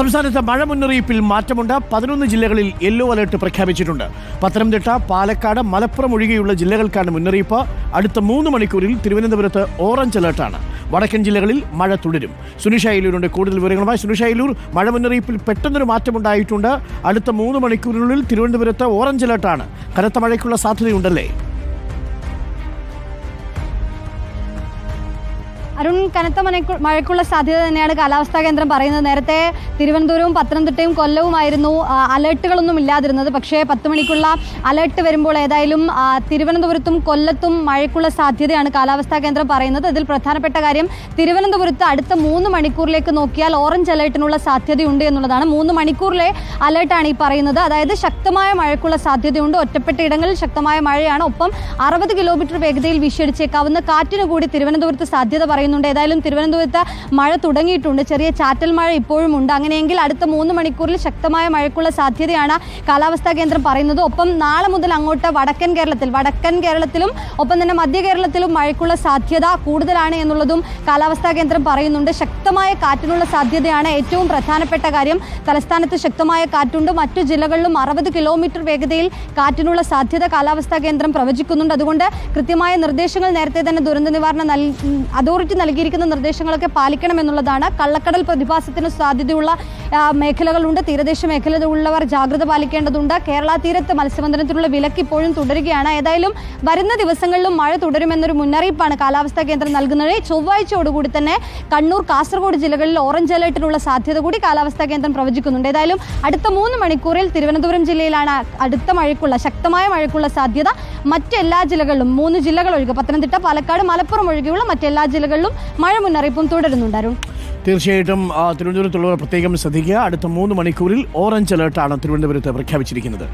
സംസ്ഥാനത്ത് മഴ മുന്നറിയിപ്പിൽ മാറ്റമുണ്ട്. 11 ജില്ലകളിൽ യെല്ലോ അലർട്ട് പ്രഖ്യാപിച്ചിട്ടുണ്ട്. പത്തനംതിട്ട, പാലക്കാട്, മലപ്പുറം ഒഴികെയുള്ള ജില്ലകൾക്കാണ് മുന്നറിയിപ്പ്. അടുത്ത 3 മണിക്കൂറിൽ തിരുവനന്തപുരത്ത് ഓറഞ്ച് അലർട്ടാണ്. വടക്കൻ ജില്ലകളിൽ മഴ തുടരും. സുനിഷ അയിലൂരുണ്ട് കൂടുതൽ വിവരങ്ങളുമായി. സുനിഷ അയിലൂർ, മഴ മുന്നറിയിപ്പിൽ പെട്ടെന്നൊരു മാറ്റമുണ്ടായിട്ടുണ്ട്. അടുത്ത 3 മണിക്കൂറിനുള്ളിൽ തിരുവനന്തപുരത്ത് ഓറഞ്ച് അലർട്ടാണ്. കനത്ത മഴയ്ക്കുള്ള സാധ്യതയുണ്ടല്ലേ? അരുൺ, കനത്ത മഴയ്ക്കുള്ള സാധ്യത തന്നെയാണ് കാലാവസ്ഥാ കേന്ദ്രം പറയുന്നത്. നേരത്തെ തിരുവനന്തപുരവും പത്തനംതിട്ടയും കൊല്ലവുമായിരുന്നു അലർട്ടുകളൊന്നും ഇല്ലാതിരുന്നത്. പക്ഷേ 10 മണിക്കുള്ള അലർട്ട് വരുമ്പോൾ ഏതായാലും തിരുവനന്തപുരത്തും കൊല്ലത്തും മഴയ്ക്കുള്ള സാധ്യതയാണ് കാലാവസ്ഥാ കേന്ദ്രം പറയുന്നത്. ഇതിൽ പ്രധാനപ്പെട്ട കാര്യം തിരുവനന്തപുരത്ത് അടുത്ത 3 മണിക്കൂറിലേക്ക് നോക്കിയാൽ ഓറഞ്ച് അലർട്ടിനുള്ള സാധ്യതയുണ്ട് എന്നുള്ളതാണ്. 3 മണിക്കൂറിലെ അലർട്ടാണ് ഈ പറയുന്നത്. അതായത് ശക്തമായ മഴയ്ക്കുള്ള സാധ്യതയുണ്ട്. ഒറ്റപ്പെട്ട ഇടങ്ങളിൽ ശക്തമായ മഴയാണ്. ഒപ്പം 60 കിലോമീറ്റർ വേഗതയിൽ വീശിയടിച്ചേക്കാവുന്ന കാറ്റിന് കൂടി തിരുവനന്തപുരത്ത് സാധ്യത പറയുന്നുണ്ട്. ഏതായാലും തിരുവനന്തപുരത്ത് മഴ തുടങ്ങിയിട്ടുണ്ട്. ചെറിയ ചാറ്റൽ മഴ ഇപ്പോഴും ഉണ്ട്. അങ്ങനെയെങ്കിൽ അടുത്ത 3 മണിക്കൂറിൽ ശക്തമായ മഴയ്ക്കുള്ള സാധ്യതയാണ് കാലാവസ്ഥാ കേന്ദ്രം പറയുന്നത്. ഒപ്പം നാളെ മുതൽ അങ്ങോട്ട് വടക്കൻ കേരളത്തിലും ഒപ്പം തന്നെ മധ്യ കേരളത്തിലും മഴയ്ക്കുള്ള സാധ്യത കൂടുതലാണ് എന്നുള്ളതും കാലാവസ്ഥാ കേന്ദ്രം പറയുന്നുണ്ട്. ശക്തമായ കാറ്റിനുള്ള സാധ്യതയാണ് ഏറ്റവും പ്രധാനപ്പെട്ട കാര്യം. തലസ്ഥാനത്ത് ശക്തമായ കാറ്റുണ്ട്. മറ്റു ജില്ലകളിലും 60 കിലോമീറ്റർ വേഗതയിൽ കാറ്റിനുള്ള സാധ്യത കാലാവസ്ഥാ കേന്ദ്രം പ്രവചിക്കുന്നുണ്ട്. അതുകൊണ്ട് കൃത്യമായ നിർദ്ദേശങ്ങൾ നേരത്തെ തന്നെ ദുരന്ത നിവാരണ അതോറിറ്റി നൽകിയിരിക്കുന്ന നിർദ്ദേശങ്ങളൊക്കെ പാലിക്കണമെന്നുള്ളതാണ്. കള്ളക്കടൽ പ്രതിഭാസത്തിന് സാധ്യതയുള്ള മേഖലകളുണ്ട്. തീരദേശ മേഖലയിലുള്ളവർ ജാഗ്രത പാലിക്കേണ്ടതുണ്ട്. കേരള തീരത്ത് മത്സ്യബന്ധനത്തിനുള്ള വിലക്ക് ഇപ്പോഴും തുടരുകയാണ്. ഏതായാലും വരുന്ന ദിവസങ്ങളിലും മഴ തുടരുമെന്നൊരു മുന്നറിയിപ്പാണ് കാലാവസ്ഥാ കേന്ദ്രം നൽകുന്നത്. ചൊവ്വാഴ്ചയോടുകൂടി തന്നെ കണ്ണൂർ, കാസർഗോഡ് ജില്ലകളിൽ ഓറഞ്ച് അലർട്ടിനുള്ള സാധ്യത കൂടി കാലാവസ്ഥാ കേന്ദ്രം പ്രവചിക്കുന്നുണ്ട്. ഏതായാലും അടുത്ത 3 മണിക്കൂറിൽ തിരുവനന്തപുരം ജില്ലയിലാണ് ശക്തമായ മഴയ്ക്കുള്ള സാധ്യത. മറ്റെല്ലാ ജില്ലകളിലും 3 ജില്ലകൾ ഒഴികെ പത്തനംതിട്ട, പാലക്കാട്, മലപ്പുറം ഒഴികെയുള്ള മറ്റെല്ലാ ജില്ലകളിലും മഴ മുന്നറിയിപ്പും തുടരുന്നുണ്ട്. അരുൺ, തീർച്ചയായിട്ടും തിരുവനന്തപുരത്തുള്ളവർ പ്രത്യേകം ശ്രദ്ധിക്കുക. അടുത്ത 3 മണിക്കൂറിൽ ഓറഞ്ച് അലർട്ടാണ് തിരുവനന്തപുരത്ത് പ്രഖ്യാപിച്ചിരിക്കുന്നത്.